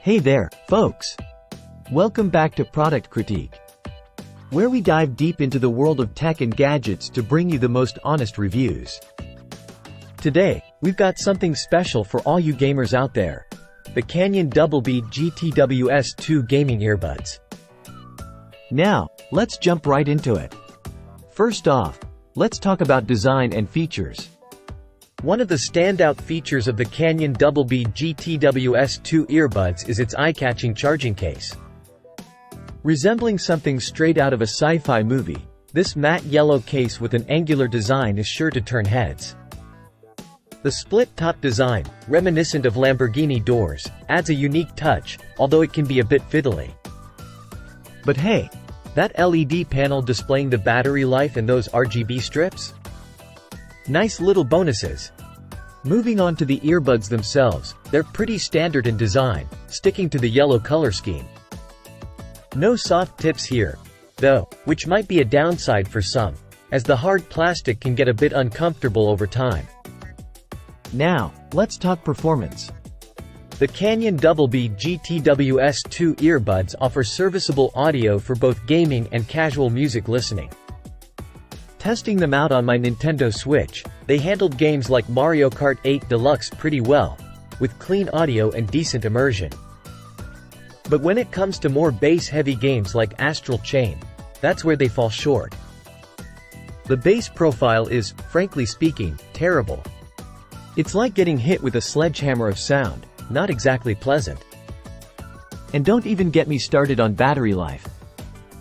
Hey there, folks! Welcome back to Product Critique, where we dive deep into the world of tech and gadgets to bring you the most honest reviews. Today, we've got something special for all you gamers out there: the Canyon Doublebee GTWS-2 gaming earbuds. Now, let's jump right into it. First off, let's talk about design and features. One of the standout features of the Canyon Doublebee GTWS-2 earbuds is its eye-catching charging case. Resembling something straight out of a sci-fi movie, this matte yellow case with an angular design is sure to turn heads. The split-top design, reminiscent of Lamborghini doors, adds a unique touch, although it can be a bit fiddly. But hey, that LED panel displaying the battery life and those RGB strips? Nice little bonuses. Moving on to the earbuds themselves, they're pretty standard in design, sticking to the yellow color scheme. No soft tips here, though, which might be a downside for some, as the hard plastic can get a bit uncomfortable over time. Now, let's talk performance. The Canyon Doublebee GTWS-2 earbuds offer serviceable audio for both gaming and casual music listening. Testing them out on my Nintendo Switch, they handled games like Mario Kart 8 Deluxe pretty well, with clean audio and decent immersion. But when it comes to more bass-heavy games like Astral Chain, that's where they fall short. The bass profile is, frankly speaking, terrible. It's like getting hit with a sledgehammer of sound, not exactly pleasant. And don't even get me started on battery life.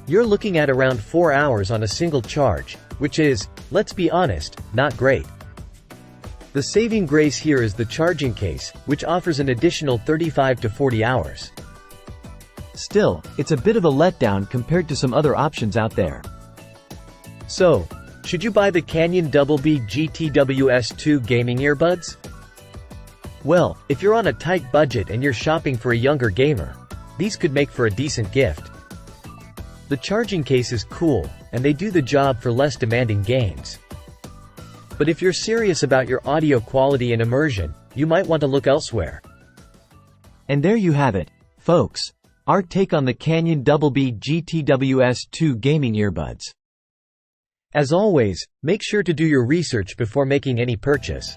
You're looking at around 4 hours on a single charge, which is, let's be honest, not great. The saving grace here is the charging case, which offers an additional 35 to 40 hours. Still, it's a bit of a letdown compared to some other options out there. So, should you buy the Canyon Doublebee GTWS-2 gaming earbuds? Well, if you're on a tight budget and you're shopping for a younger gamer, these could make for a decent gift. The charging case is cool, and they do the job for less demanding games. But if you're serious about your audio quality and immersion, you might want to look elsewhere. And there you have it, folks. Our take on the Canyon Doublebee GTWS-2 gaming earbuds. As always, make sure to do your research before making any purchase.